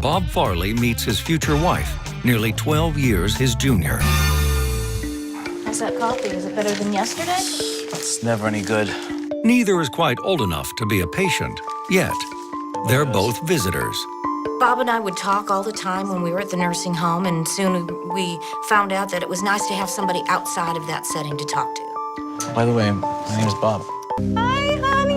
Bob Farley meets his future wife, nearly 12 years his junior. How's that coffee? Is it better than yesterday? It's never any good. Neither is quite old enough to be a patient, yet they're both visitors. Bob and I would talk all the time when we were at the nursing home, and soon we found out that it was nice to have somebody outside of that setting to talk to. By the way, my name is Bob. Hi, honey.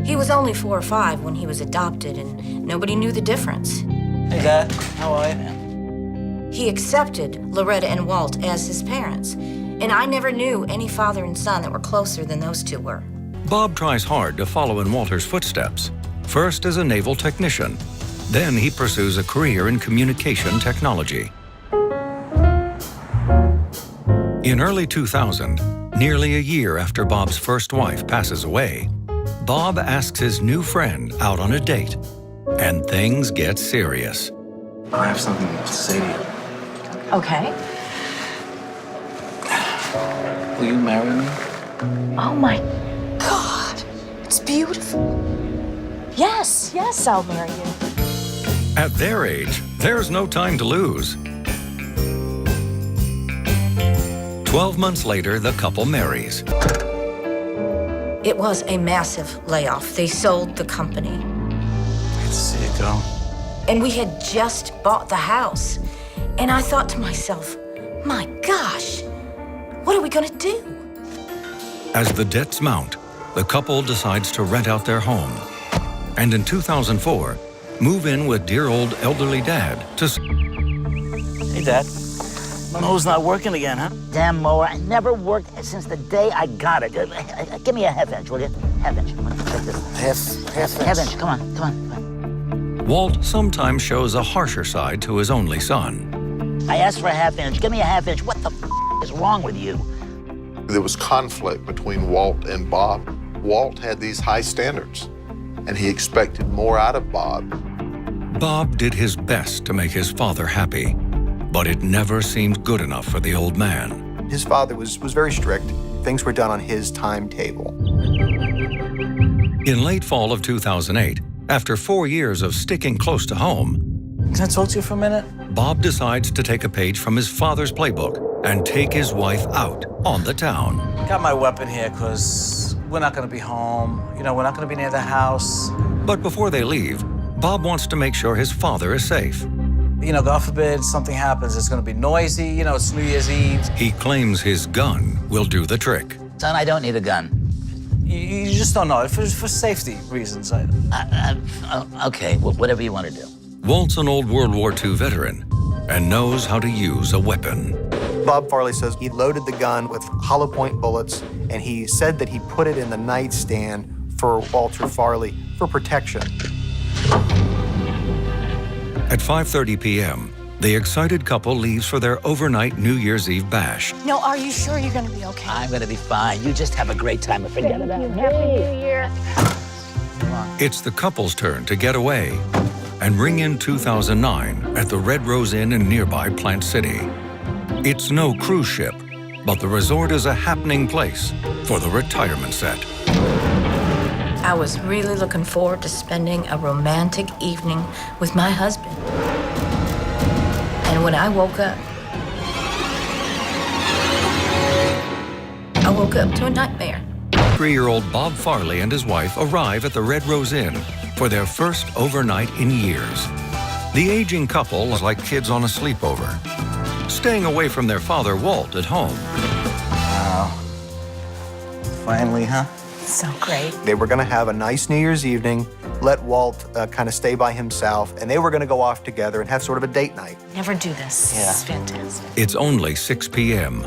He was only 4 or 5 when he was adopted, and nobody knew the difference. Hey, Dad. How are you? He accepted Loretta and Walt as his parents, and I never knew any father and son that were closer than those two were. Bob tries hard to follow in Walter's footsteps, first as a naval technician. Then he pursues a career in communication technology. In early 2000, nearly a year after Bob's first wife passes away, Bob asks his new friend out on a date, and things get serious. I have something to say to you. Okay. Will you marry me? Oh my God, it's beautiful. Yes, yes, I'll marry you. At their age, there's no time to lose. 12 months later, the couple marries. It was a massive layoff. They sold the company. Hate to see it go. And we had just bought the house. And I thought to myself, my gosh, what are we gonna do? As the debts mount, the couple decides to rent out their home. And in 2004, move in with dear old elderly dad to... Hey, Dad. My mower's not working again, huh? Damn mower, I never worked since the day I got it. Give me a half inch, will you? Half inch. Take this. Half inch. Come on. Walt sometimes shows a harsher side to his only son. I asked for a half inch. Give me a half inch. What the is wrong with you? There was conflict between Walt and Bob. Walt had these high standards, and he expected more out of Bob. Bob did his best to make his father happy, but it never seemed good enough for the old man. His father was very strict. Things were done on his timetable. In late fall of 2008, after 4 years of sticking close to home, Can I talk to you for a minute? Bob decides to take a page from his father's playbook and take his wife out on the town. Got my weapon here because we're not going to be home. You know, we're not going to be near the house. But before they leave, Bob wants to make sure his father is safe. You know, God forbid something happens. It's going to be noisy. You know, it's New Year's Eve. He claims his gun will do the trick. Son, I don't need a gun. You just don't know. For safety reasons. Okay, whatever you want to do. Walt's an old World War II veteran and knows how to use a weapon. Bob Farley says he loaded the gun with hollow point bullets, and he said that he put it in the nightstand for Walter Farley for protection. At 5:30 p.m., the excited couple leaves for their overnight New Year's Eve bash. No, are you sure you're gonna be okay? I'm gonna be fine. You just have a great time and forget about it. Happy New Year. It's the couple's turn to get away and ring in 2009 at the Red Rose Inn in nearby Plant City. It's no cruise ship, but the resort is a happening place for the retirement set. I was really looking forward to spending a romantic evening with my husband. And when I woke up to a nightmare. 3-year-old Bob Farley and his wife arrive at the Red Rose Inn for their first overnight in years. The aging couple is like kids on a sleepover, staying away from their father, Walt, at home. Wow. Finally, huh? So great. They were going to have a nice New Year's evening, let Walt kind of stay by himself, and they were going to go off together and have sort of a date night. Never do this. Yeah. This is fantastic. It's only 6 p.m.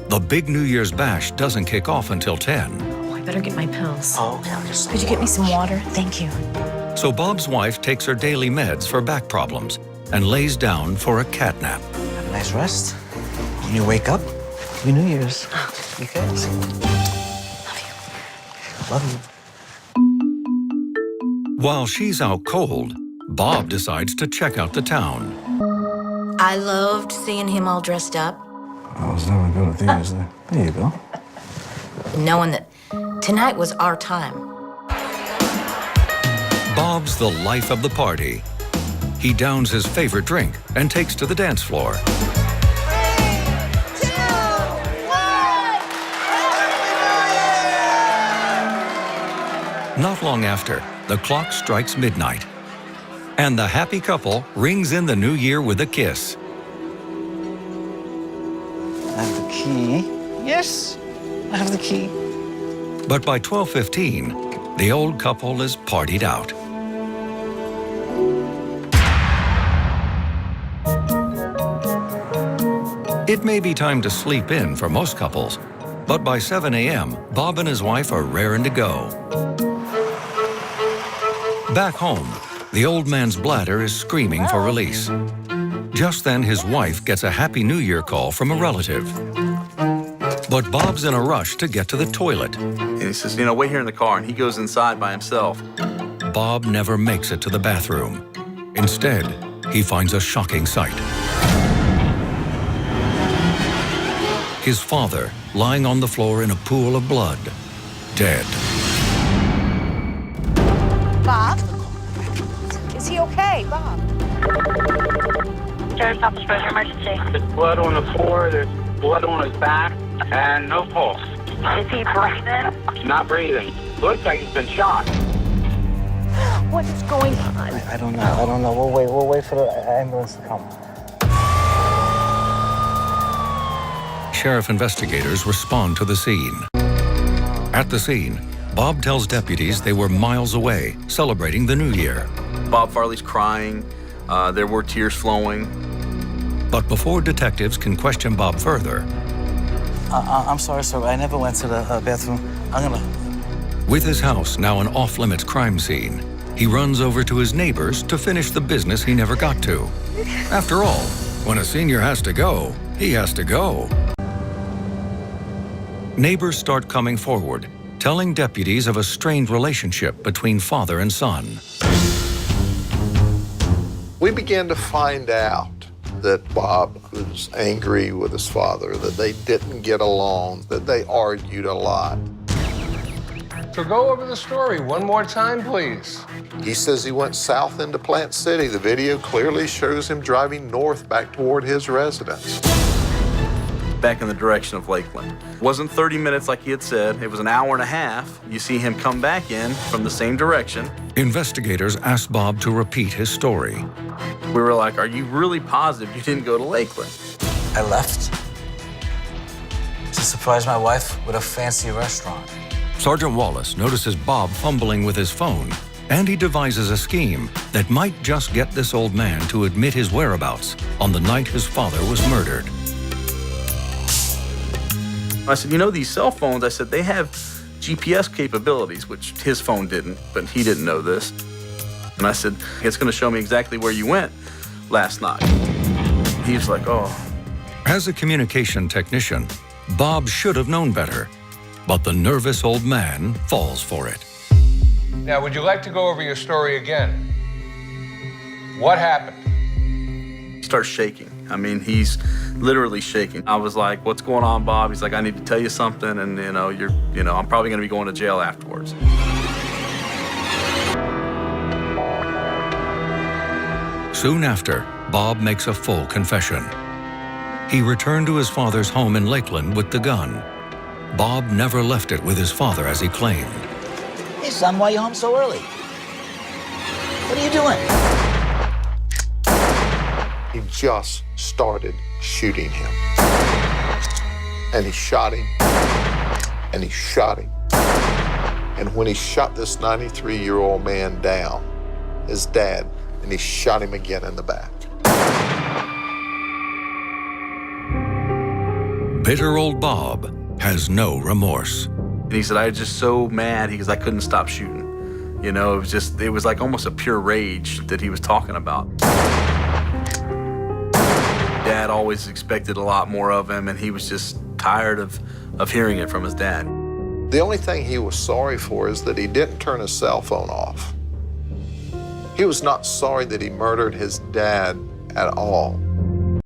The big New Year's bash doesn't kick off until 10. Oh, I better get my pills. Oh, okay. I'll just... Could you get me some water? Thank you. So Bob's wife takes her daily meds for back problems and lays down for a cat nap. Have a nice rest. When you wake up, Happy New Year's. You guys. Love you. While she's out cold, Bob decides to check out the town. I loved seeing him all dressed up, I was never good at these. There you go. knowing that tonight was our time. Bob's the life of the party. He downs his favorite drink and takes to the dance floor. 3, 2, 1. Not long after, the clock strikes midnight, and the happy couple rings in the new year with a kiss. I have the key. Yes, I have the key. But by 12:15, the old couple is partied out. It may be time to sleep in for most couples, but by 7 a.m., Bob and his wife are raring to go. Back home, the old man's bladder is screaming for release. Just then, his wife gets a Happy New Year call from a relative. But Bob's in a rush to get to the toilet. And he says, wait here in the car, and he goes inside by himself. Bob never makes it to the bathroom. Instead, he finds a shocking sight. His father lying on the floor in a pool of blood, dead. Bob? Is he okay, Bob? Sheriff's Office, Treasure Emergency. There's blood on the floor, there's blood on his back, and no pulse. Is he breathing? Not breathing. Looks like he's been shot. What is going on? I don't know. We'll wait for the ambulance to come. Sheriff investigators respond to the scene. At the scene, Bob tells deputies they were miles away, celebrating the new year. Bob Farley's crying. There were tears flowing. But before detectives can question Bob further, I'm sorry, sir. I never went to the bathroom. with his house now an off-limits crime scene, he runs over to his neighbors to finish the business he never got to. After all, when a senior has to go, he has to go. Neighbors start coming forward, telling deputies of a strained relationship between father and son. We began to find out that Bob was angry with his father, that they didn't get along, that they argued a lot. So go over the story one more time, please. He says he went south into Plant City. The video clearly shows him driving north back toward his residence. Back in the direction of Lakeland. It wasn't 30 minutes like he had said. It was an hour and a half. You see him come back in from the same direction. Investigators asked Bob to repeat his story. We were like, are you really positive you didn't go to Lakeland? I left to surprise my wife with a fancy restaurant. Sergeant Wallace notices Bob fumbling with his phone, and he devises a scheme that might just get this old man to admit his whereabouts on the night his father was murdered. I said, these cell phones, I said, they have GPS capabilities, which his phone didn't, but he didn't know this. And I said, it's going to show me exactly where you went last night. He was like, oh. As a communication technician, Bob should have known better, but the nervous old man falls for it. Now, would you like to go over your story again? What happened? He starts shaking. I mean, he's literally shaking. I was like, what's going on, Bob? He's like, I need to tell you something, and I'm probably going to be going to jail afterwards. Soon after, Bob makes a full confession. He returned to his father's home in Lakeland with the gun. Bob never left it with his father as he claimed. Hey, son, why are you home so early? What are you doing? He just started shooting him. And he shot him, and he shot him. And when he shot this 93-year-old man down, his dad, and he shot him again in the back. Bitter old Bob has no remorse. And he said, I was just so mad because I couldn't stop shooting. It was like almost a pure rage that he was talking about. Dad always expected a lot more of him, and he was just tired of hearing it from his dad. The only thing he was sorry for is that he didn't turn his cell phone off. He was not sorry that he murdered his dad at all.